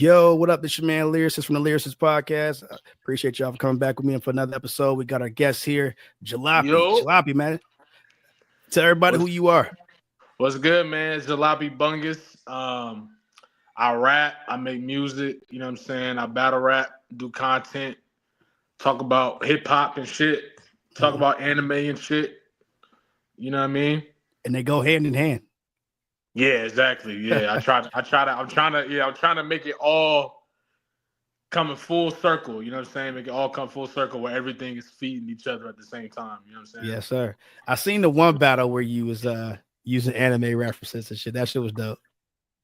Yo, what up? This your man Lyricist from the Lyricist podcast. Appreciate y'all for coming back with me for another episode. We got our guest here, Jalopy. Yo. Jalopy, man. Tell everybody who you are. What's good, man? It's Jalopy Bungus. I rap, I make music, you know what I'm saying? I battle rap, do content, talk about hip hop and shit, talk about anime and shit. You know what I mean? And they go hand in hand. Yeah, exactly. Yeah, I'm trying to make it all coming full circle. You know what I'm saying? Make it all come full circle where everything is feeding each other at the same time. You know what I'm saying? Yes, sir. I seen the one battle where you was using anime references and shit. That shit was dope.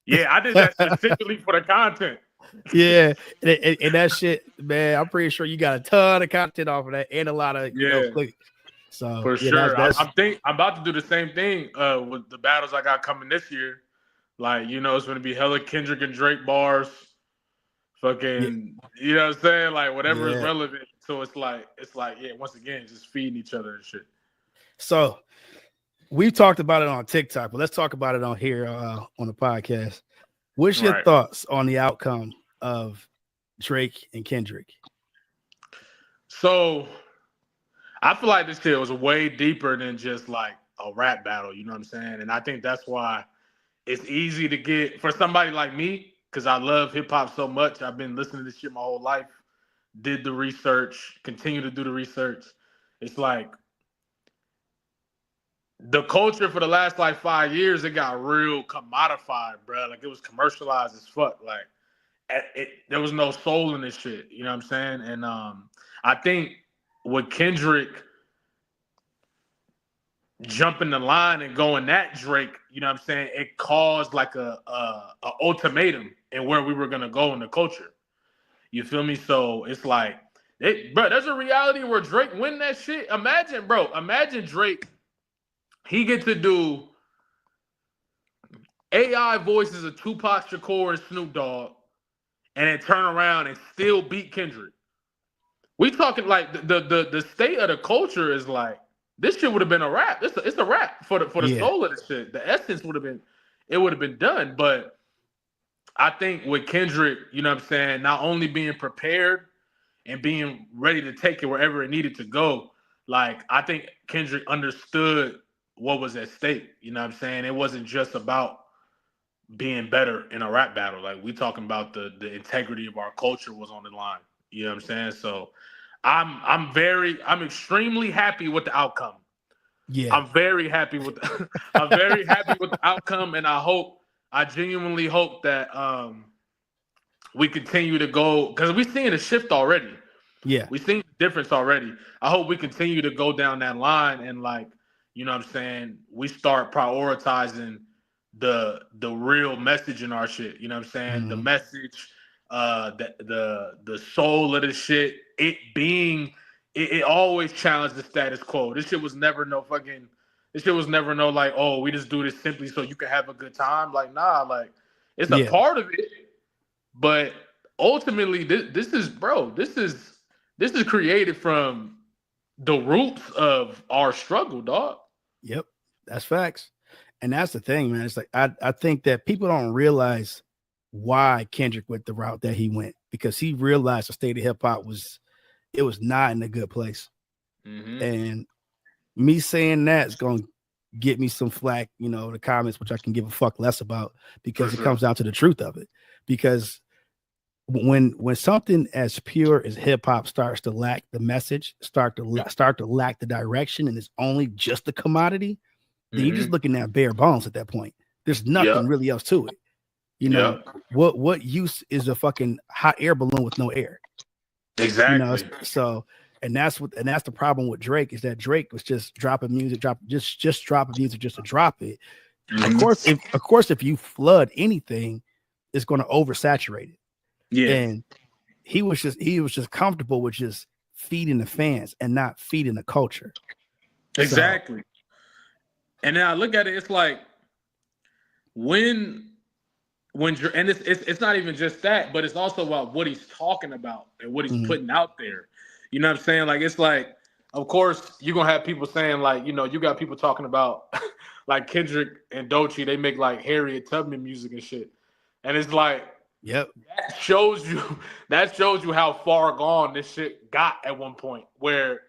Yeah, I did that specifically for the content. Yeah, and that shit, man, I'm pretty sure you got a ton of content off of that and a lot of clicks. So for sure, I'm about to do the same thing with the battles I got coming this year. Like, you know, it's going to be hella Kendrick and Drake bars, fucking, you know what I'm saying? Like, whatever is relevant. So it's like, yeah, once again, just feeding each other and shit. So we talked about it on TikTok, but let's talk about it on here on the podcast. What's your thoughts on the outcome of Drake and Kendrick? So I feel like this shit was way deeper than just like a rap battle, you know what I'm saying? And I think that's why it's easy to get for somebody like me, because I love hip hop so much. I've been listening to this shit my whole life, did the research, continue to do the research. It's like the culture for the last like 5 years, it got real commodified, bro. Like it was commercialized as fuck. Like there was no soul in this shit. You know what I'm saying? And I think with Kendrick jumping the line and going at Drake, you know what I'm saying? It caused like a ultimatum in where we were gonna go in the culture. You feel me? So it's like, bro, there's a reality where Drake win that shit. Imagine Drake. He get to do AI voices of Tupac Shakur and Snoop Dogg, and then turn around and still beat Kendrick. We talking like the state of the culture is like this shit would have been a rap. It's a rap for the soul of the shit. The essence would have been done. But I think with Kendrick, you know what I'm saying, not only being prepared and being ready to take it wherever it needed to go, like I think Kendrick understood what was at stake. You know what I'm saying? It wasn't just about being better in a rap battle. Like we talking about the integrity of our culture was on the line. You know what I'm saying? So I'm extremely happy with the outcome. Yeah. I'm very happy with the outcome, and I genuinely hope that we continue to go, because we're seeing a shift already. Yeah. We're seeing the difference already. I hope we continue to go down that line and like, you know what I'm saying, we start prioritizing the real message in our shit. You know what I'm saying? Mm-hmm. The message, the soul of the shit, it always challenged the status quo. This shit was never no like, oh, we just do this simply so you can have a good time. Like, nah, like it's a part of it. But ultimately, this is created from the roots of our struggle, dog. Yep, that's facts. And that's the thing, man. It's like I think that people don't realize why Kendrick went the route that he went, because he realized the state of hip hop was not in a good place. Mm-hmm. And me saying that is going to get me some flack, you know, the comments, which I can give a fuck less about, because it comes down to the truth of it. Because when something as pure as hip hop starts to lack the message, start to lack the direction, and it's only just a commodity, then you're just looking at bare bones at that point. There's nothing really else to it. You know, what use is a fucking hot air balloon with no air? Exactly. You know, so and that's the problem with Drake, is that Drake was just dropping music, just dropping music just to drop it. Mm-hmm. Of course, if you flood anything, it's going to oversaturate it. Yeah. And he was just comfortable with just feeding the fans and not feeding the culture. Exactly. So, and then I look at it, it's like when and it's not even just that, but it's also about what he's talking about and what he's putting out there. You know what I'm saying? Like, it's like, of course, you're gonna have people saying, like, you know, you got people talking about like Kendrick and Doechii, they make like Harriet Tubman music and shit. And it's like, Yep. That shows you how far gone this shit got at one point where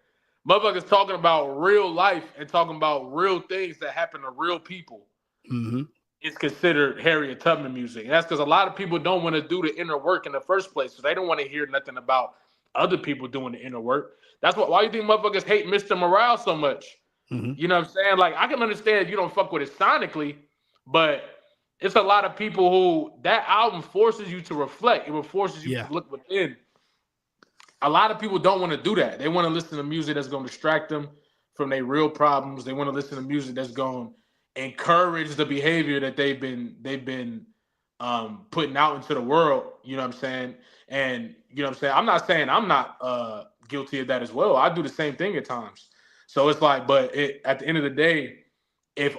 motherfuckers talking about real life and talking about real things that happen to real people. Mm-hmm. It's considered Harriet Tubman music. And that's because a lot of people don't want to do the inner work in the first place. So they don't want to hear nothing about other people doing the inner work. That's why you think motherfuckers hate Mr. Morale so much. Mm-hmm. You know what I'm saying? Like, I can understand if you don't fuck with it sonically, but it's a lot of people who that album forces you to reflect. It forces you to look within. A lot of people don't want to do that. They want to listen to music that's going to distract them from their real problems. They want to listen to music that's going to encourage the behavior that they've been putting out into the world. You know what I'm saying? And you know what I'm saying? I'm not saying I'm not guilty of that as well. I do the same thing at times. So it's like, but at the end of the day, if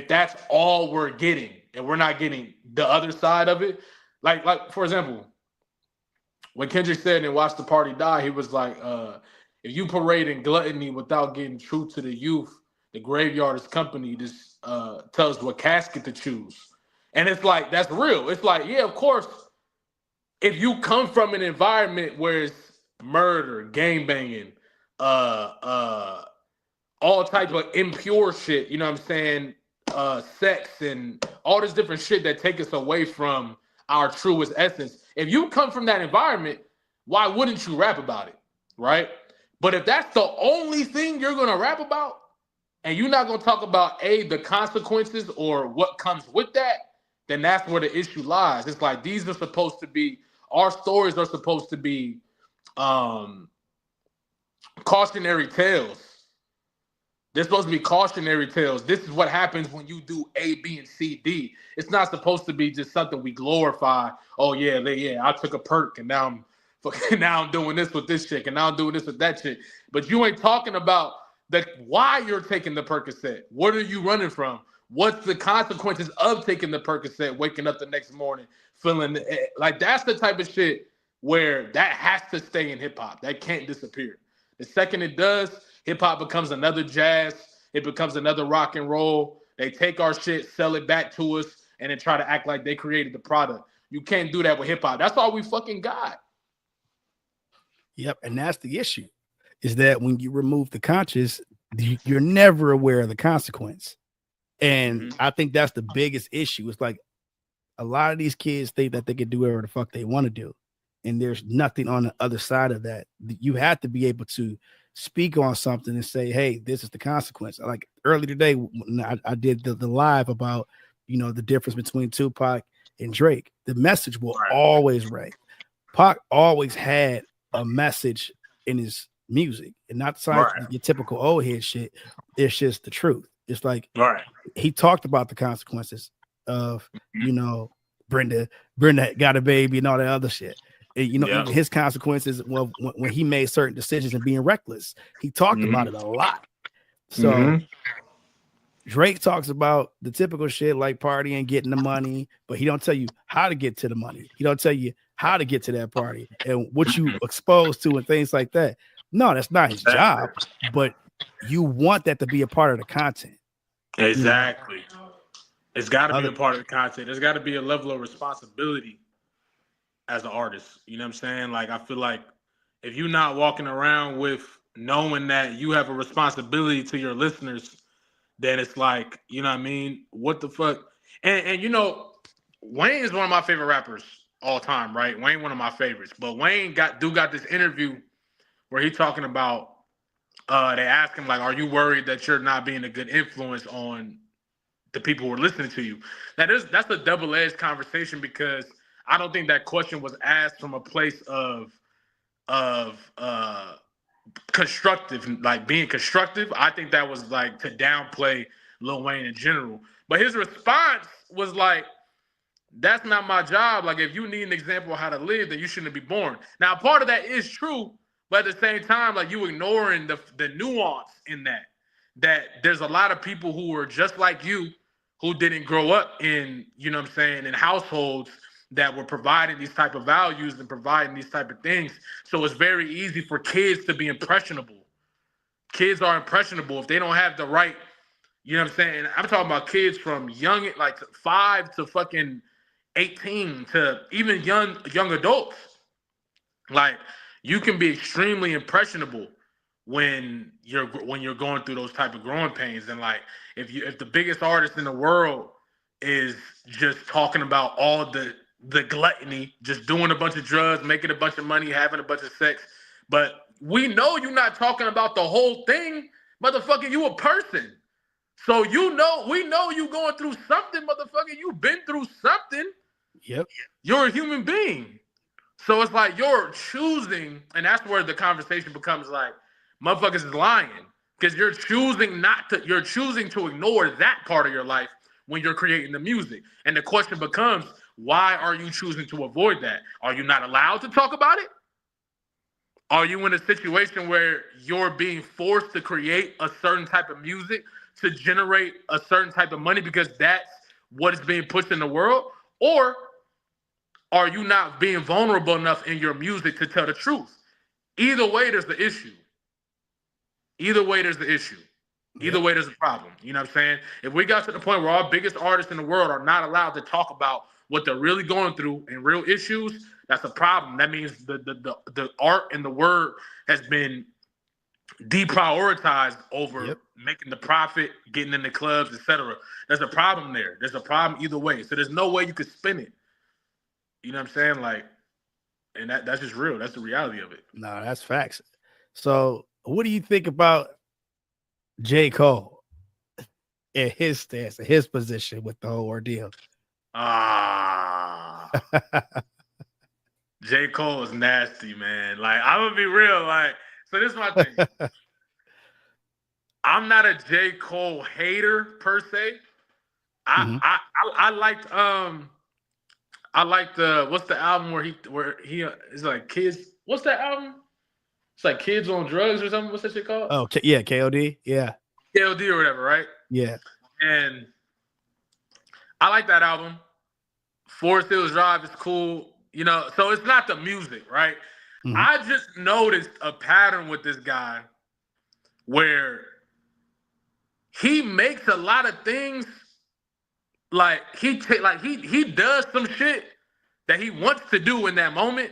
that's all we're getting and we're not getting the other side of it, like for example, when Kendrick said and Watch the Party Die, he was like, if you parade in gluttony without getting true to the youth, the graveyard is company. This tells what casket to choose. And it's like, that's real. It's like, yeah, of course, if you come from an environment where it's murder, gang banging, all type of impure shit, you know what I'm saying? Sex and all this different shit that take us away from our truest essence. If you come from that environment, why wouldn't you rap about it? Right? But if that's the only thing you're gonna rap about, and you're not gonna talk about the consequences or what comes with that, then that's where the issue lies. It's like these are supposed to be, our stories are supposed to be cautionary tales. They're supposed to be cautionary tales. This is what happens when you do A, B, and C, D. It's not supposed to be just something we glorify. Oh yeah, I took a perk and now I'm doing this with this chick and now I'm doing this with that chick. But you ain't talking about why you're taking the Percocet. What are you running from? What's the consequences of taking the Percocet, waking up the next morning, feeling like that's the type of shit where that has to stay in hip hop. That can't disappear. The second it does, hip hop becomes another jazz. It becomes another rock and roll. They take our shit, sell it back to us, and then try to act like they created the product. You can't do that with hip hop. That's all we fucking got. Yep. And that's the issue, is that when you remove the conscious, you're never aware of the consequence. And I think that's the biggest issue. It's like a lot of these kids think that they can do whatever the fuck they want to do. And there's nothing on the other side of that. You have to be able to speak on something and say, hey, this is the consequence. Like earlier today, when I did the live about, the difference between Tupac and Drake. The message will always ring. Pac always had a message in his music, and not your typical old head shit. It's just the truth. It's like he talked about the consequences of, Brenda got a baby and all that other shit. And, his consequences, well, when he made certain decisions and being reckless, he talked about it a lot. So Drake talks about the typical shit like partying, getting the money, but he don't tell you how to get to the money. He don't tell you how to get to that party and what you exposed to and things like that. No, that's not his job, but you want that to be a part of the content. Exactly. It's got to be a part of the content. There's got to be a level of responsibility as an artist. You know what I'm saying? Like, I feel like if you're not walking around with knowing that you have a responsibility to your listeners, then it's like, you know what I mean? What the fuck? And Wayne is one of my favorite rappers all time, right? Wayne, one of my favorites. But Wayne got this interview where he's talking about, they ask him, like, are you worried that you're not being a good influence on the people who are listening to you? That's a double-edged conversation, because I don't think that question was asked from a place of constructive, like being constructive. I think that was like to downplay Lil Wayne in general. But his response was like, that's not my job. Like, if you need an example of how to live, then you shouldn't be born. Now, part of that is true, but at the same time, like, you ignoring the nuance in that there's a lot of people who are just like you who didn't grow up in, you know what I'm saying, in households that were providing these type of values and providing these type of things. So it's very easy for kids to be impressionable. Kids are impressionable if they don't have the right, you know what I'm saying? I'm talking about kids from young, like 5 to fucking 18 to even young adults. Like, you can be extremely impressionable when you're going through those type of growing pains. And like, if the biggest artist in the world is just talking about all the gluttony, just doing a bunch of drugs, making a bunch of money, having a bunch of sex, but we know you're not talking about the whole thing, motherfucker. You a person. So we know you going through something, motherfucker. You've been through something. Yep. You're a human being. So it's like you're choosing, and that's where the conversation becomes like, motherfuckers is lying. Because you're choosing to ignore that part of your life when you're creating the music. And the question becomes, why are you choosing to avoid that? Are you not allowed to talk about it? Are you in a situation where you're being forced to create a certain type of music to generate a certain type of money because that's what is being pushed in the world? Or are you not being vulnerable enough in your music to tell the truth? Either way, there's the issue. Either way, there's the issue. Either way, there's a problem. You know what I'm saying? If we got to the point where our biggest artists in the world are not allowed to talk about what they're really going through and real issues, that's a problem. That means the art and the word has been deprioritized over making the profit, getting in the clubs, etc. There's a problem there. There's a problem either way. So there's no way you could spin it. You know what I'm saying? Like, and that's just real. That's the reality of it. No, that's facts. So what do you think about J. Cole and his stance, and his position with the whole ordeal? J. Cole is nasty, man. Like, I'm gonna be real. Like, so this is my thing. I'm not a J. Cole hater per se. I liked what's the album where he is like kids. What's that album? It's like Kids on Drugs or something. What's that shit called? Oh, yeah, KOD. Yeah. KOD or whatever, right? Yeah. And I like that album. Forest Hills Drive is cool. You know, so it's not the music, right? Mm-hmm. I just noticed a pattern with this guy where he makes a lot of things like he does some shit that he wants to do in that moment,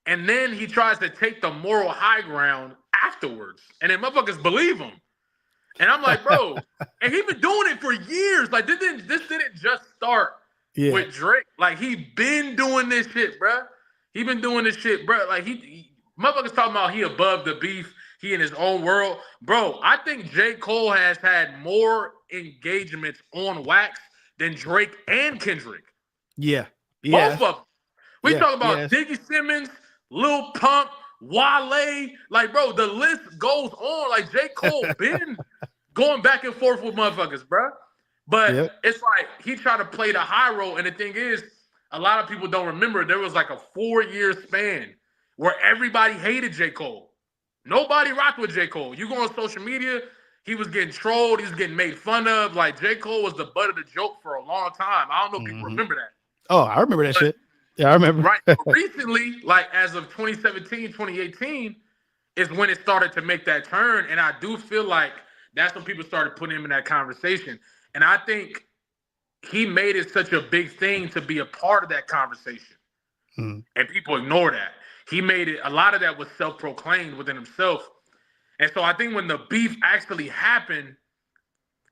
and then he tries to take the moral high ground afterwards, and then motherfuckers believe him. And I'm like, bro, and he been doing it for years. Like, this didn't just start with Drake. Like, he been doing this shit, bro. He been doing this shit, bro. Like, he motherfuckers talking about he above the beef, he in his own world. Bro, I think J. Cole has had more engagements on wax than Drake and Kendrick. Yeah. Both of them. We talk about Diggy Simmons, Lil Pump, Wale. Like, bro, the list goes on. Like, J. Cole been going back and forth with motherfuckers, bro. But it's like he tried to play the high road. And the thing is, a lot of people don't remember there was like a 4-year span where everybody hated J. Cole. Nobody rocked with J. Cole. You go on social media, he was getting trolled. He was getting made fun of. Like, J. Cole was the butt of the joke for a long time. I don't know if people remember that. Oh, I remember that shit. Yeah, I remember. Right. But recently, like as of 2017, 2018, is when it started to make that turn. And I do feel like that's when people started putting him in that conversation. And I think he made it such a big thing to be a part of that conversation. And people ignore that. He made it, a lot of that was self-proclaimed within himself. And so I think when the beef actually happened,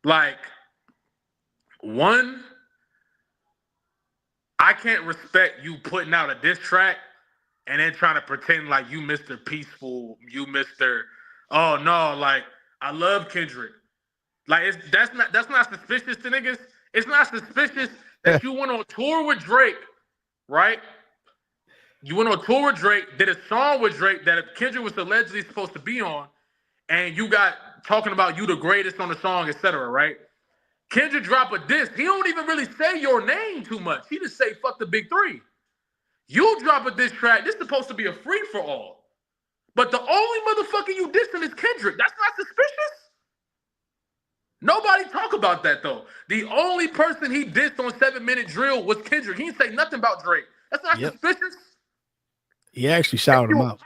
like, one, I can't respect you putting out a diss track and then trying to pretend like you Mr. Peaceful, you Mr. Oh no, like, I love Kendrick. Like, that's not suspicious to niggas. It's not suspicious that you went on tour with Drake, right? You went on tour with Drake, did a song with Drake that Kendrick was allegedly supposed to be on, and you got talking about you the greatest on the song, etc., right? Kendrick drop a diss. He don't even really say your name too much. He just say, fuck the big three. You drop a diss track. This is supposed to be a free-for-all. But the only motherfucker you dissing is Kendrick. That's not suspicious? Nobody talk about that, though. The only person he dissed on 7 Minute Drill was Kendrick. He didn't say nothing about Drake. That's not suspicious. He actually shouted him out.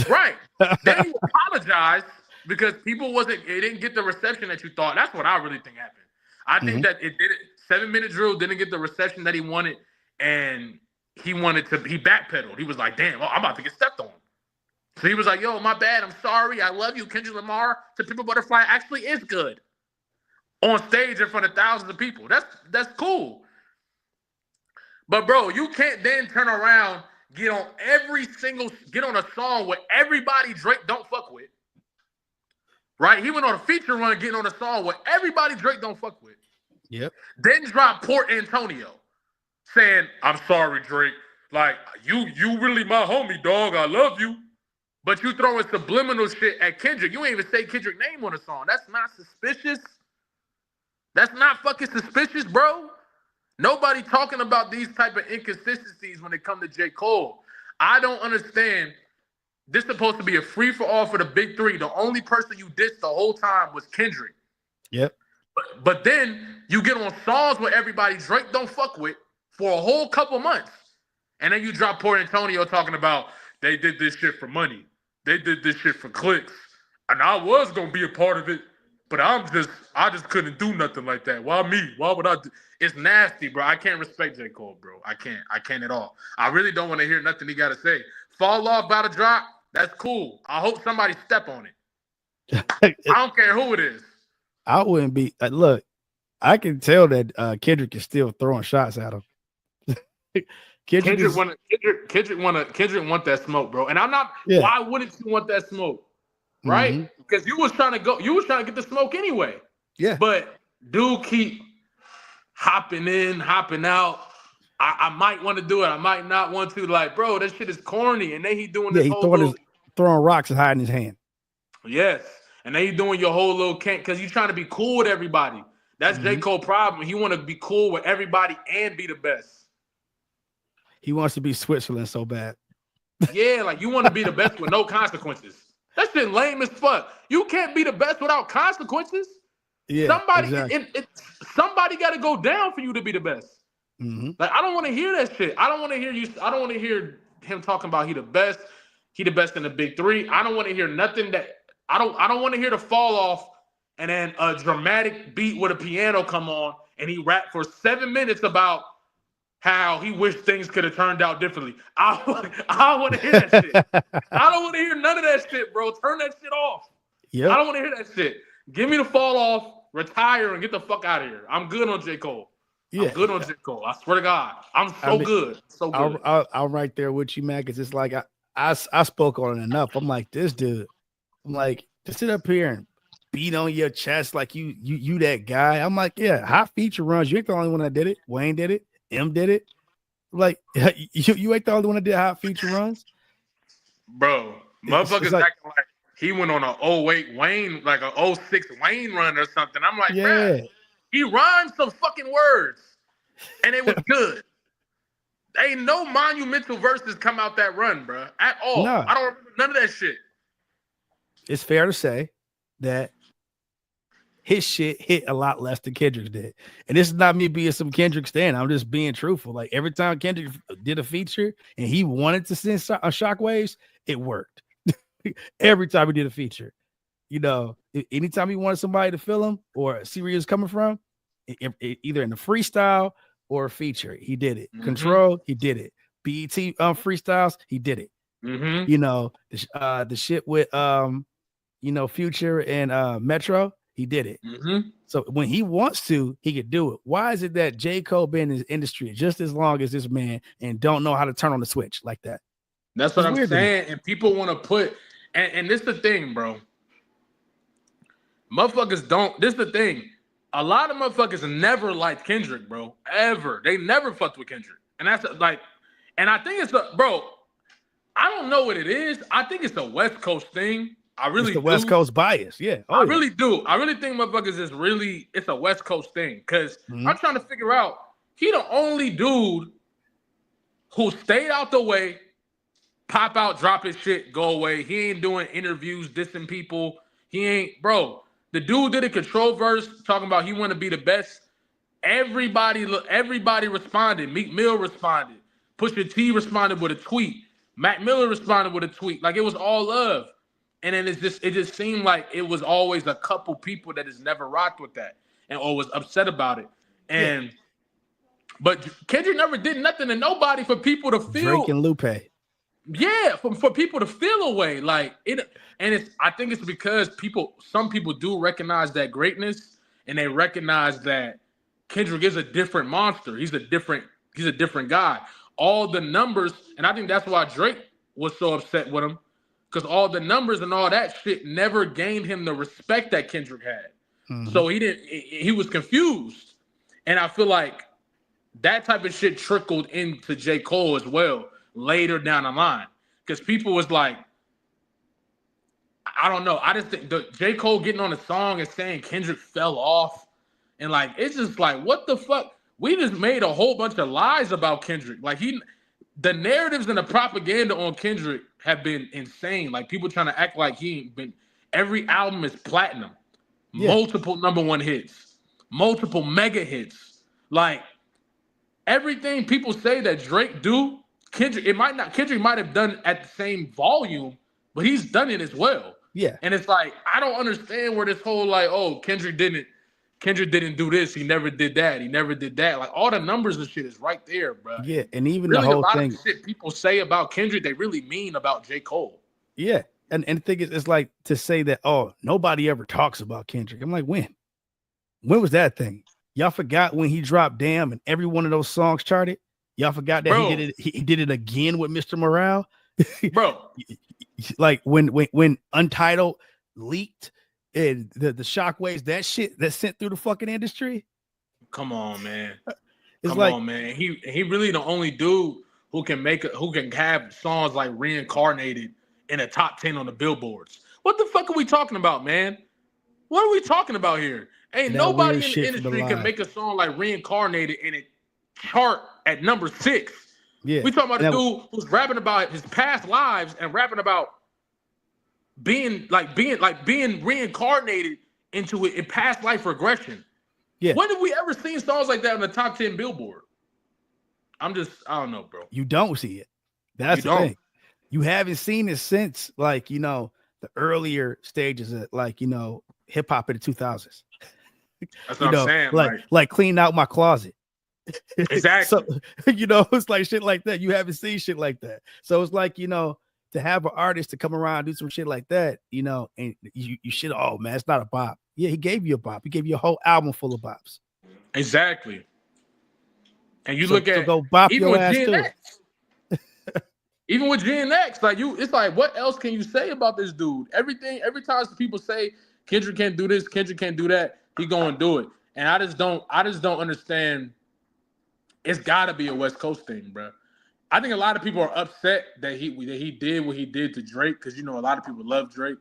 Right. Then you apologize because it didn't get the reception that you thought. That's what I really think happened. I think that it did it. 7 Minute Drill didn't get the reception that he wanted. and he backpedaled. He was like, damn, I'm about to get stepped on. So he was like, yo, my bad. I'm sorry. I love you. Kendrick Lamar to Pimp a Butterfly actually is good. On stage in front of thousands of people. That's cool. But bro, you can't then turn around, get on a song with everybody Drake don't fuck with. Right? He went on a feature run getting on a song with everybody Drake don't fuck with. Yep. Then drop Port Antonio saying, I'm sorry, Drake. Like, you really my homie, dog. I love you. But you throwing subliminal shit at Kendrick. You ain't even say Kendrick's name on the song. That's not suspicious. That's not fucking suspicious, bro. Nobody talking about these type of inconsistencies when it come to J. Cole. I don't understand. This is supposed to be a free-for-all for the big three. The only person you dissed the whole time was Kendrick. Yep. But then you get on songs where everybody Drake don't fuck with for a whole couple months. And then you drop Port Antonio talking about they did this shit for money. They did this shit for clicks. And I was going to be a part of it, but I just couldn't do nothing like that. Why me? Why would I do? It's nasty, bro. I can't respect J. Cole, bro. I can't at all. I really don't want to hear nothing he got to say. Fall off, about to drop, that's cool. I hope somebody step on it. I don't care who it is. I wouldn't be. Look, I can tell that Kendrick is still throwing shots at him. Kendrick want that smoke, bro. And I'm not. Yeah. Why wouldn't you want that smoke, right? Because you was trying to get the smoke anyway. Yeah. But dude keep hopping in, hopping out. I might want to do it. I might not want to. Like, bro, that shit is corny. And then he doing this throwing rocks and hiding his hand. Yes. And then you doing your whole little because you're trying to be cool with everybody. That's J. Cole problem. He want to be cool with everybody and be the best. He wants to be Switzerland so bad. Yeah, like you want to be the best with no consequences. That shit lame as fuck. You can't be the best without consequences. Yeah, somebody got to go down for you to be the best. Like I don't want to hear that shit. I don't want to hear him talking about he the best in the big three. I don't want to hear nothing that I don't want to hear the fall off and then a dramatic beat with a piano come on and he rap for 7 minutes about how he wished things could have turned out differently. I don't want to hear that shit. I don't want to hear none of that shit, bro. Turn that shit off. Yep. I don't want to hear that shit. Give me the fall off, retire, and get the fuck out of here. I'm good on J. Cole. Yeah. I'm good on J. Cole. I swear to God. I'm good. So good. I'm right there with you, man, because it's like I spoke on it enough. I'm like, this dude. I'm like, to sit up here and beat on your chest like you that guy. I'm like, yeah, hot feature runs. You ain't the only one that did it. Wayne did it. M did it. Like you ain't the only one that did hot feature runs. Bro, motherfuckers acting like he went on an 08 Wayne, like an 06 Wayne run or something. I'm like, yeah, bro, he rhymed some fucking words and it was good. Ain't no monumental verses come out that run, bro, at all. No. I don't remember none of that shit. It's fair to say that his shit hit a lot less than Kendrick's did. And this is not me being some Kendrick stan. I'm just being truthful. Like every time Kendrick did a feature and he wanted to send Shockwaves, it worked. Every time he did a feature. You know, anytime he wanted somebody to feel him or see where he was coming from, either in the freestyle or a feature, he did it. Control, he did it. BET freestyles, he did it. You know, the shit with Future and Metro, he did it. So when he wants to, he could do it. Why is it that J. Cole been in this industry just as long as this man and don't know how to turn on the switch like that? That's what I'm saying. And people want to put, and this is the thing, bro. Motherfuckers don't, this is the thing. A lot of motherfuckers never liked Kendrick, bro. Ever. They never fucked with Kendrick. And that's like, and I think bro, I don't know what it is. I think it's a West Coast thing. I really do. West Coast bias, yeah. I really do. I really think motherfuckers it's a West Coast thing. Because I'm trying to figure out, he the only dude who stayed out the way, pop out, drop his shit, go away. He ain't doing interviews, dissing people. He ain't, bro. The dude did a control verse talking about he want to be the best. Everybody responded. Meek Mill responded. Pusha T responded with a tweet. Mac Miller responded with a tweet. Like it was all love. And then it just seemed like it was always a couple people that has never rocked with that or was upset about it. And But Kendrick never did nothing to nobody for people to Drake feel. and Lupe. Yeah, for people to feel away. Like it, and it's I think it's because some people do recognize that greatness, and they recognize that Kendrick is a different monster. He's a different guy. All the numbers, and I think that's why Drake was so upset with him, because all the numbers and all that shit never gained him the respect that Kendrick had. Mm-hmm. So he was confused. And I feel like that type of shit trickled into J. Cole as well later down the line. Because people was like, I don't know. I just think the J. Cole getting on the song and saying Kendrick fell off. And like, it's just like, what the fuck? We just made a whole bunch of lies about Kendrick. Like the narratives and the propaganda on Kendrick have been insane. Like people trying to act like he ain't been. Every album is platinum, multiple #1 hits, multiple mega hits. Like everything people say that Drake do, Kendrick might have done at the same volume, but he's done it as well. Yeah. And it's like, I don't understand where this whole like, oh, Kendrick didn't do this, he never did that, he never did that. Like all the numbers and shit is right there, bro. Yeah, and even really, the whole a lot thing, of the shit people say about Kendrick, they really mean about J. Cole. Yeah. And the thing is, it's like to say that, oh, nobody ever talks about Kendrick. I'm like, when was that thing? Y'all forgot when he dropped Damn and every one of those songs charted? Y'all forgot that he did it again with Mr. Morale? Bro. Like when Untitled leaked and the shockwaves, that shit that sent through the fucking industry. Come on, man. Come on, man. He really the only dude who can have songs like Reincarnated in a top 10 on the billboards. What the fuck are we talking about, man? What are we talking about here? Ain't nobody in the industry can make a song like Reincarnated and it chart at number 6. Yeah. We talking about a dude who's rapping about his past lives and rapping about being reincarnated into it in past life regression. Yeah. When have we ever seen songs like that on the top 10 billboard? I don't know, bro. You don't see it. That's the thing. You haven't seen it since, like, you know, the earlier stages of, like, you know, hip hop in the 2000s. That's what I'm saying. Like clean out my closet. Exactly. So, you know, it's like shit like that. You haven't seen shit like that. So it's like, you know, to have an artist to come around and do some shit like that, you know, and you should, oh man, it's not a bop. Yeah, he gave you a bop. He gave you a whole album full of bops. Exactly. And you look at go bop even your with ass GNX. Even with GNX, like it's like, what else can you say about this dude? Every time people say Kendrick can't do this, Kendrick can't do that, he gonna do it. And I just don't understand. It's gotta be a West Coast thing, bro. I think a lot of people are upset that he did what he did to Drake, because you know a lot of people love Drake.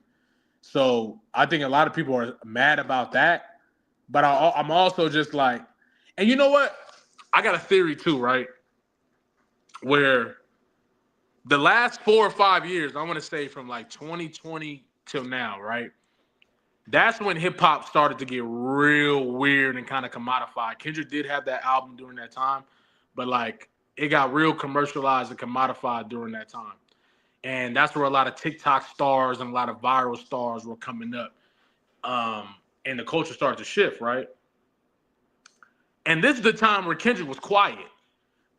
So I think a lot of people are mad about that. But I'm also just like, and you know what? I got a theory too, right? Where the last 4 or 5 years, I want to say from like 2020 till now, right? That's when hip hop started to get real weird and kind of commodified. Kendrick did have that album during that time, but like it got real commercialized and commodified during that time. And that's where a lot of TikTok stars and a lot of viral stars were coming up. And the culture started to shift, right? And this is the time where Kendrick was quiet.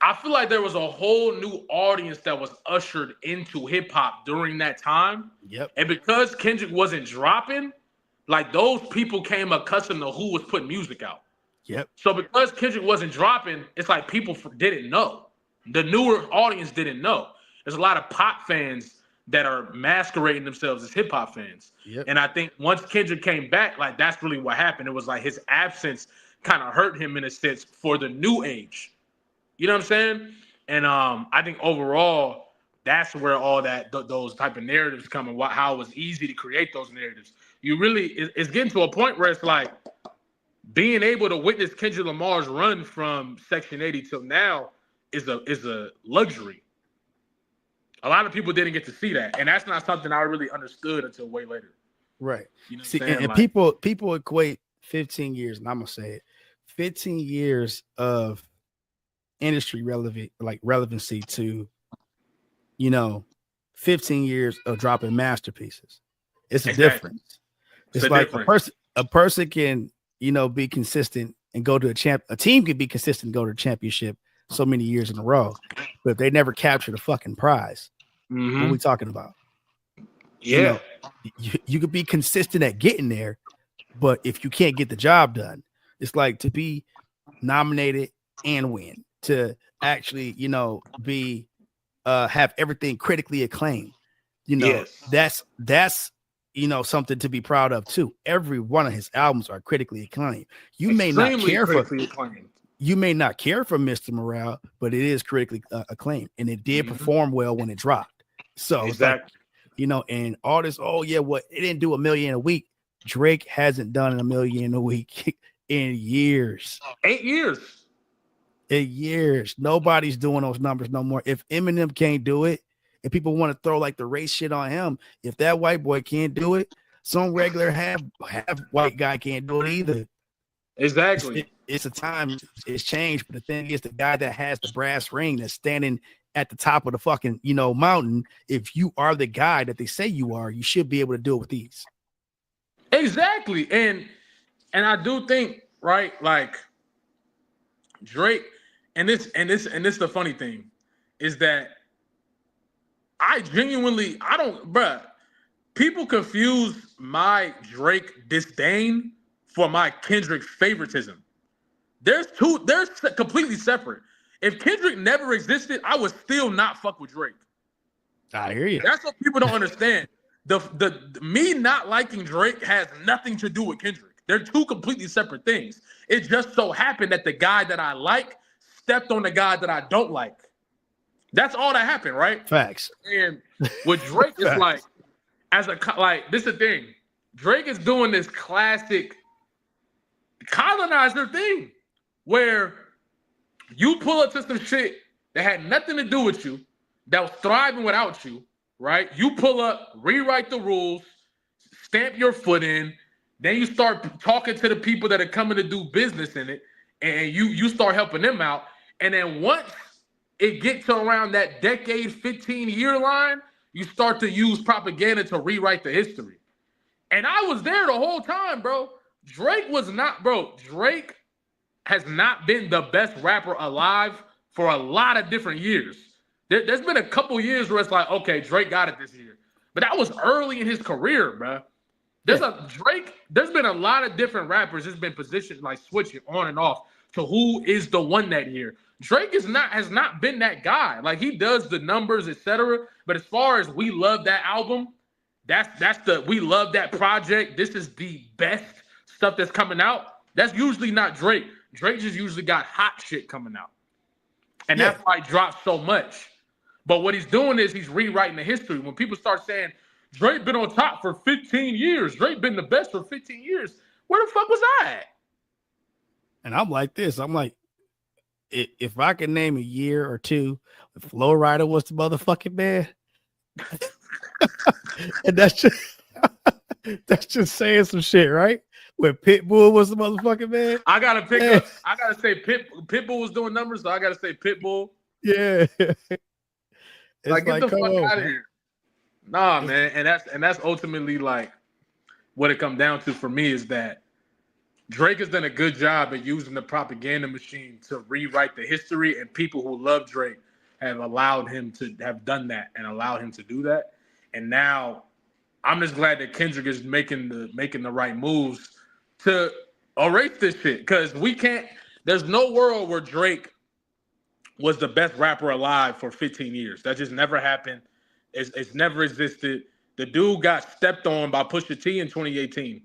I feel like there was a whole new audience that was ushered into hip hop during that time. Yep. And because Kendrick wasn't dropping, like those people came accustomed to who was putting music out. Yep. So because Kendrick wasn't dropping, it's like people didn't know. The newer audience didn't know. There's a lot of pop fans that are masquerading themselves as hip hop fans. Yep. And I think once Kendrick came back, like that's really what happened. It was like his absence kind of hurt him in a sense for the new age. You know what I'm saying? And I think overall, that's where all that those type of narratives come and how it was easy to create those narratives. You really, it's getting to a point where it's like being able to witness Kendrick Lamar's run from Section 80 till now is a luxury. A lot of people didn't get to see that, and that's not something I really understood until way later. Right. You know what see, I'm saying? And like, people equate 15 years, and I'm gonna say it, 15 years of industry relevancy to, you know, 15 years of dropping masterpieces. It's a difference. It's like a person can, you know, be consistent and go to a team can be consistent and go to a championship so many years in a row, but if they never capture the fucking prize, what are we talking about? Yeah. You could be consistent at getting there, but if you can't get the job done, it's like to be nominated and win, to actually, be have everything critically acclaimed. That's something to be proud of too. Every one of his albums are critically acclaimed. You may not care for Mr. Morale, but it is critically acclaimed, and it did perform well when it dropped. So exactly. It's like, and all this, it didn't do $1 million a week. Drake hasn't done $1 million a week in years. 8 years. 8 years. Nobody's doing those numbers no more. If Eminem can't do it, and people want to throw like the race shit on him, if that white boy can't do it, some regular half white guy can't do it either. Exactly. It's a time, it's changed. But the thing is, the guy that has the brass ring that's standing at the top of the fucking, mountain, if you are the guy that they say you are, you should be able to do it with ease. Exactly. And I do think, right, like Drake, and this the funny thing is that people confuse my Drake disdain for my Kendrick favoritism. They're completely separate. If Kendrick never existed, I would still not fuck with Drake. I hear you. That's what people don't understand. The me not liking Drake has nothing to do with Kendrick. They're two completely separate things. It just so happened that the guy that I like stepped on the guy that I don't like. That's all that happened, right? Facts. And with Drake, it's like, this is the thing. Drake is doing this classic colonizer thing where you pull up to some shit that had nothing to do with you, that was thriving without you, right? You pull up, rewrite the rules, stamp your foot in, then you start talking to the people that are coming to do business in it, and you start helping them out. And then once it gets to around that decade, 15-year line, you start to use propaganda to rewrite the history. And I was there the whole time, bro. Drake has not been the best rapper alive for a lot of different years. There's been a couple years where it's like, okay, Drake got it this year. But that was early in his career, bro. There's been a lot of different rappers that's been positioned, like switching on and off to who is the one that year. Drake has not been that guy. Like, he does the numbers, etc. But as far as we love that album, we love that project, this is the best stuff that's coming out. That's usually not Drake. Drake just usually got hot shit coming out. And that's why he drops so much. But what he's doing is he's rewriting the history. When people start saying, Drake been on top for 15 years, Drake been the best for 15 years, where the fuck was I at? And I'm like this. I'm like, if I can name a year or two, if Flo Rida was the motherfucking man, and that's just saying some shit, right? When Pitbull was the motherfucking man, I gotta say Pitbull was doing numbers, so I gotta say Pitbull. Yeah, like, get the fuck out of here. Nah, man, and that's ultimately like what it comes down to for me is that Drake has done a good job at using the propaganda machine to rewrite the history, and people who love Drake have allowed him to have done that and allowed him to do that. And now I'm just glad that Kendrick is making the right moves to erase this shit, because there's no world where Drake was the best rapper alive for 15 years. That just never happened. It's never existed. The dude got stepped on by Pusha T in 2018.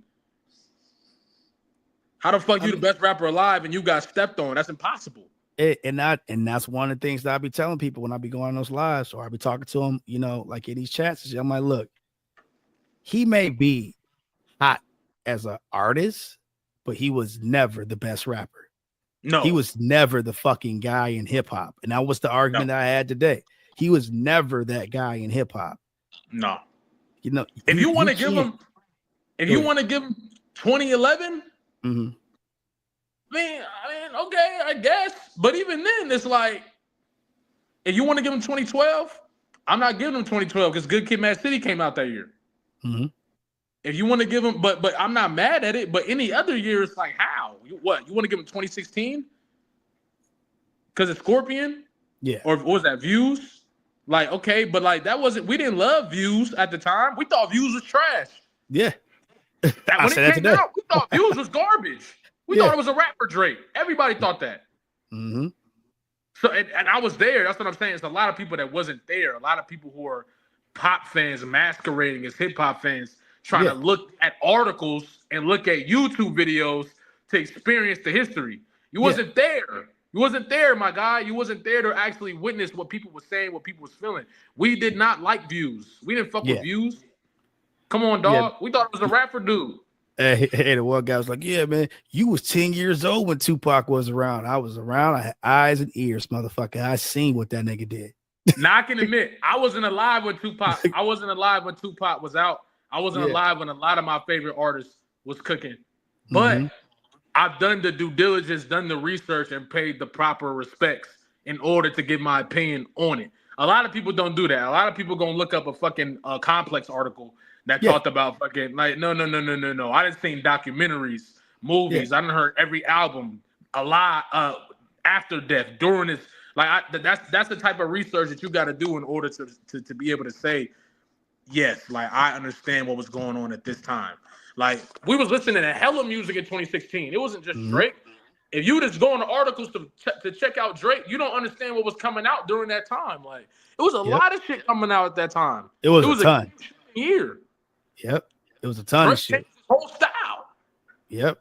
How the fuck you the best rapper alive and you got stepped on? That's impossible. And that's one of the things that I be telling people when I be going on those lives, or I be talking to them, like in these chats. I'm like, look, he may be hot as an artist, but he was never the best rapper. No, he was never the fucking guy in hip hop. And that was the argument that I had today. He was never that guy in hip hop. No, if you want to give him 2011, mm-hmm. I mean, okay, I guess. But even then, it's like, if you want to give him 2012, I'm not giving him 2012 because Good Kid, Mad City came out that year. Mm-hmm. If you want to give him, but I'm not mad at it. But any other year, it's like, how? You want to give him 2016? Because it's Scorpion? Yeah. Or what was that, Views? Like, okay, but like that wasn't, we didn't love Views at the time. We thought Views was trash. Yeah. That when it came out, we thought Views was garbage. We thought it was a rap for Drake. Everybody thought that. Mm-hmm. So and I was there. That's what I'm saying. It's a lot of people that wasn't there. A lot of people who are pop fans masquerading as hip hop fans, trying to look at articles and look at YouTube videos to experience the history. You wasn't there. You wasn't there, my guy. You wasn't there to actually witness what people were saying, what people was feeling. We did not like Views. We didn't fuck with Views. Come on, dog. We thought it was a rapper dude. Hey, the one guy was like, yeah, man, you was 10 years old when Tupac was around. I was around. I had eyes and ears, motherfucker. I seen what that nigga did. Now, I can admit, I wasn't alive when Tupac was out. I wasn't alive when a lot of my favorite artists was cooking. But I've done the due diligence, done the research, and paid the proper respects in order to give my opinion on it. A lot of people don't do that. A lot of people gonna look up a fucking Complex article that talked about fucking like no. I done seen documentaries, movies. I done heard every album a lot after death, during this. Like that's the type of research that you got to do in order to be able to say yes. Like I understand what was going on at this time. Like we was listening to hella music in 2016. It wasn't just Drake. If you just go on the articles to check out Drake, you don't understand what was coming out during that time. Like it was a lot of shit coming out at that time. It was a ton. Year. Yep. It was a ton Drake of shit. His whole style. Yep.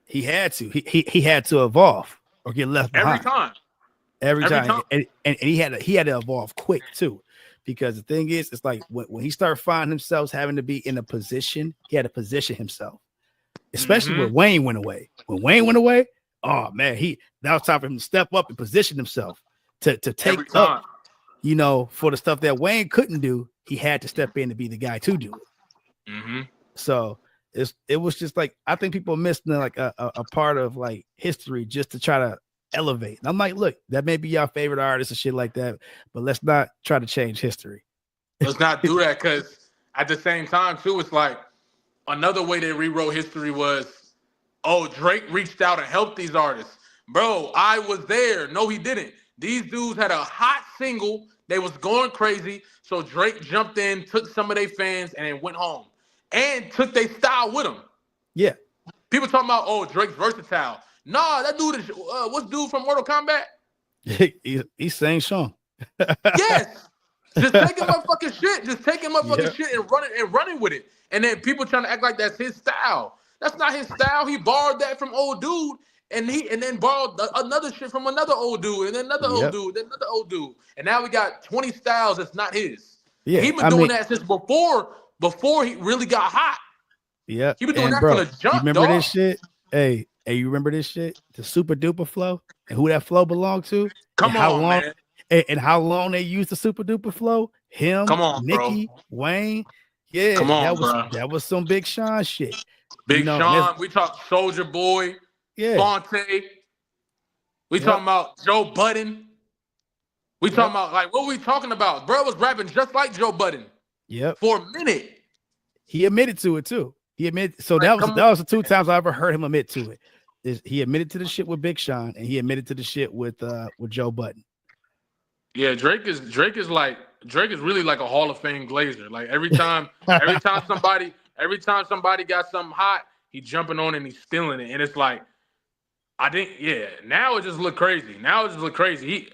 He had to. He had to evolve or get left behind. Every time. And he had to evolve quick too. Because the thing is, it's like when he started finding himself having to be in a position, he had to position himself. Especially when Wayne went away. When Wayne went away, oh man, that was time for him to step up and position himself to take up, for the stuff that Wayne couldn't do. He had to step in to be the guy to do it. So it was just like, I think people missed like a part of like history just to try to elevate. And I'm like, look, that may be your favorite artist and shit like that, but let's not try to change history. Let's not do that, because at the same time too, it's like another way they rewrote history was, oh, Drake reached out and helped these artists. Bro, I was there. No, he didn't. These dudes had a hot single. They was going crazy. So Drake jumped in, took some of their fans, and then went home. And took their style with him. Yeah. People talking about, oh, Drake's versatile. Nah, that dude is, what's dude from Mortal Kombat? He's saying Sean. Yes. Just taking motherfucking shit. Just taking motherfucking shit and running with it. And then people trying to act like that's his style. That's not his style. He borrowed that from old dude. And then borrowed another shit from another old dude. And then another old dude. Then another old dude. And now we got 20 styles that's not his. Yeah. He been doing that since before he really got hot. Yeah. He been doing that from the jump, you remember this shit? Hey, you remember this shit? The super duper flow? And who that flow belonged to? Come on, man. And how long they used the super duper flow? Him, Nicki, Wayne. Yeah, come on, that was some Big Sean shit. Big Sean. We talk Soldier Boy. Yeah. Fonte. We talking about Joe Budden. We talking about, like, what we talking about? Bro was rapping just like Joe Budden. Yep. For a minute. He admitted to it too. So that was the two times I ever heard him admit to it. He admitted to the shit with Big Sean, and he admitted to the shit with Joe Budden. Yeah, Drake is really like a Hall of Fame glazer. Like every time somebody got something hot, he jumping on and he's stealing it. And it's like, now it just look crazy.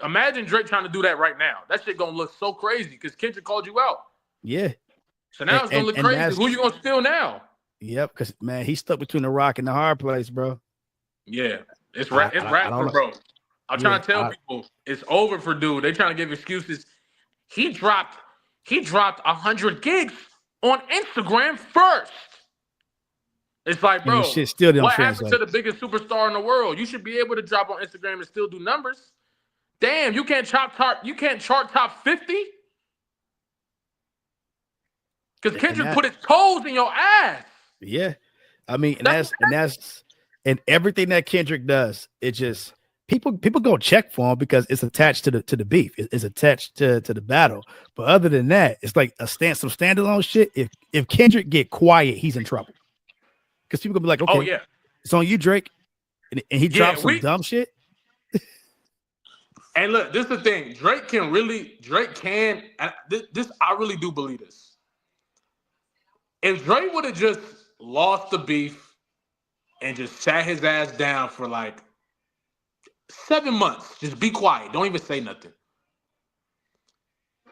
Imagine Drake trying to do that right now. That shit gonna look so crazy because Kendrick called you out. Yeah. So now it's gonna look crazy. Who you gonna steal now? Yep, because man, he's stuck between the rock and the hard place, bro. Yeah, it's rap for bro. I'm trying to tell people it's over for dude. They trying to give excuses. He dropped 100 gigs on Instagram first. It's like, bro, shit still don't what happened to the biggest superstar in the world? You should be able to drop on Instagram and still do numbers. Damn, you can't chart top 50? Because Kendrick put his toes in your ass. Yeah. I mean, and everything that Kendrick does, it just people go check for him because it's attached to the beef. It's attached to the battle. But other than that, it's like some standalone shit. if Kendrick get quiet, he's in trouble. Because people gonna be like, okay, Oh yeah, it's on you, Drake, and he drops some we dumb shit. and look, this is the thing. Drake can. And this I really do believe this. If Drake would have just lost the beef and just sat his ass down for like 7 months, just be quiet, don't even say nothing.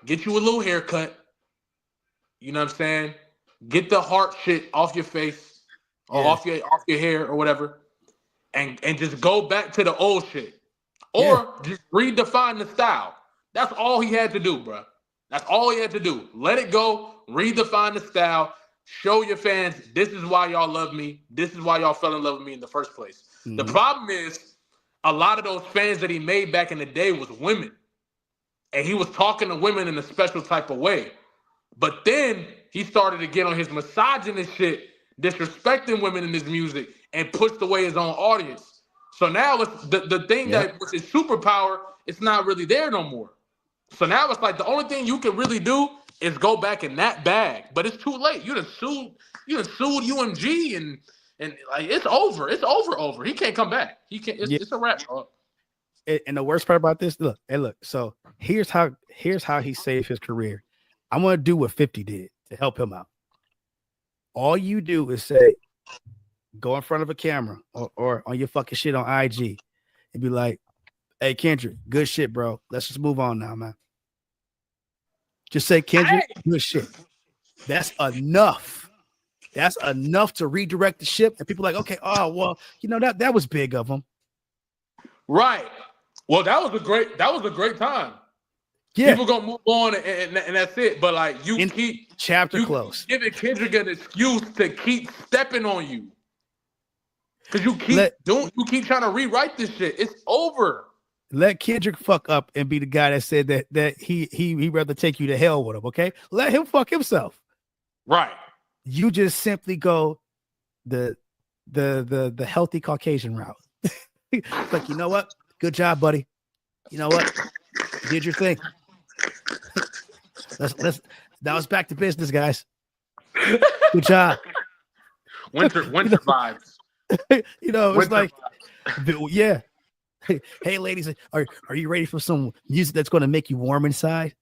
Get you a little haircut. You know what I'm saying? Get the heart shit off your face or off your hair or whatever, and just go back to the old shit, or just redefine the style. That's all he had to do, bro. That's all he had to do. Let it go. Redefine the style. Show your fans this is why y'all love me. This is why y'all fell in love with me in the first place. Mm-hmm. The problem is a lot of those fans that he made back in the day was women, and he was talking to women in a special type of way. But then he started to get on his misogynist shit, disrespecting women in his music, and pushed away his own audience. So now it's the thing that was his superpower, it's not really there no more. So now it's like the only thing you can really do is go back in that bag. But it's too late. You done sued UMG and like it's over. It's over. He can't come back. He can't. It's a wrap. And the worst part about this, look. So here's how he saved his career. I'm gonna do what 50 did to help him out. All you do is say, go in front of a camera or on your fucking shit on IG and be like, hey, Kendrick, good shit, bro. Let's just move on now, man. Just say, Kendrick, good shit. That's enough. That's enough to redirect the ship. And people are like, okay, oh, well, that was big of him. Right. Well, that was a great time. Yeah. People gonna move on and that's it. But like close. Giving Kendrick an excuse to keep stepping on you. Because you keep trying to rewrite this shit. It's over. Let Kendrick fuck up and be the guy that said that he rather take you to hell with him, okay? Let him fuck himself. Right. You just simply go the healthy Caucasian route. It's like, you know what? Good job, buddy. You know what? You did your thing. Let's now it's back to business, guys. Good job. Winter vibes. It's like, yeah. Hey, ladies, are you ready for some music that's going to make you warm inside?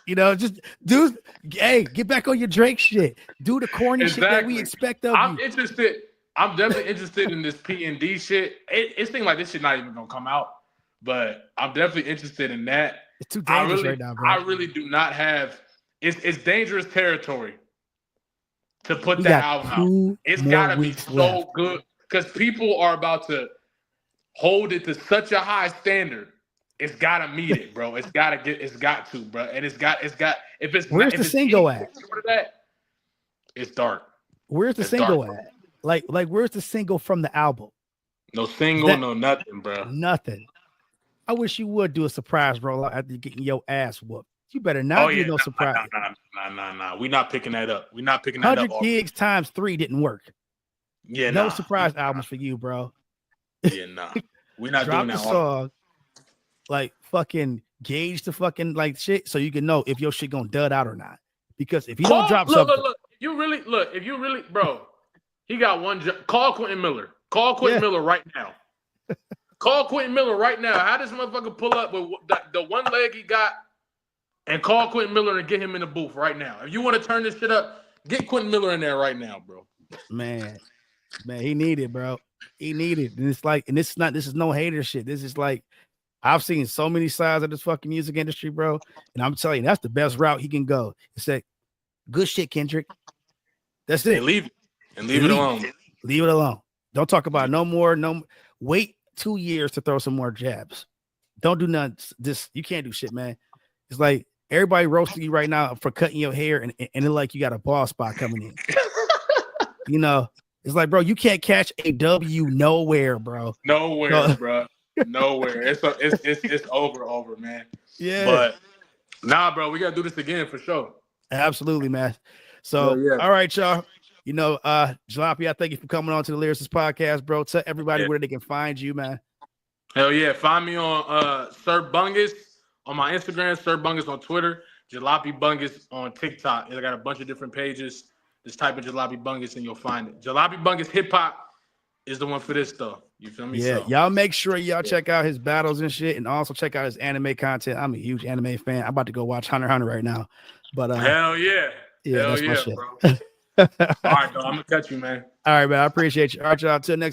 Just do. Hey, get back on your Drake shit. Do the corny shit that we expect of you. I'm definitely interested in this P&D shit. It seems like this shit not even gonna come out, but I'm definitely interested in that. It's too dangerous right now, bro. I really do not have. It's dangerous territory to put that album out. It's gotta be so good because people are about to hold it to such a high standard. It's gotta meet it, bro. It's got to, bro. And it's got. If it's where's the single at? It's dark. Where's the single at? Like where's the single from the album? No single, no nothing, bro. Nothing. I wish you would do a surprise rollout after getting your ass whooped. You better not do no surprise. Nah. We're not picking that up. We're not picking that up. 100 gigs times 3 didn't work. Yeah, no surprise albums for you, bro. Yeah, nah. We're not doing that. Drop the song, like fucking gauge the fucking like shit, so you can know if your shit gonna dud out or not. Because if you don't drop something, look. If you really, bro, he got one. Call Quentin Miller. Call Quentin Miller right now. Call Quentin Miller right now. How does motherfucker pull up with the one leg he got and call Quentin Miller and get him in the booth right now? If you want to turn this shit up, get Quentin Miller in there right now, bro. Man, he needed, bro. He needed. And it's like, and this is no hater shit. This is like, I've seen so many sides of this fucking music industry, bro. And I'm telling you, that's the best route he can go. It's like, good shit, Kendrick. That's it. And leave it alone. Leave it alone. Don't talk about it no more. Wait 2 years to throw some more jabs. Don't do nothing. You can't do shit, man. It's like everybody roasting you right now for cutting your hair and it's like you got a bald spot coming in. It's like, bro, you can't catch a W nowhere, bro. Nowhere, bro. Nowhere. It's over, man. Yeah. But nah, bro, we gotta do this again for sure. Absolutely, man. So, all right, y'all. Jalopy, I thank you for coming on to the Lyricist podcast, bro. Tell everybody where they can find you, man. Hell yeah. Find me on Sir Bungus on my Instagram, Sir Bungus on Twitter. Jalopy Bungus on TikTok. They got a bunch of different pages. Just type in Jalopy Bungus and you'll find it. Jalopy Bungus hip hop is the one for this stuff. You feel me? Yeah, so, y'all make sure y'all check out his battles and shit, and also check out his anime content. I'm a huge anime fan. I'm about to go watch Hunter x Hunter right now. But hell yeah. Yeah, hell that's my yeah, shit. bro. All right, dog. I'm gonna catch you, man. All right, man. I appreciate you. All right, y'all. Till next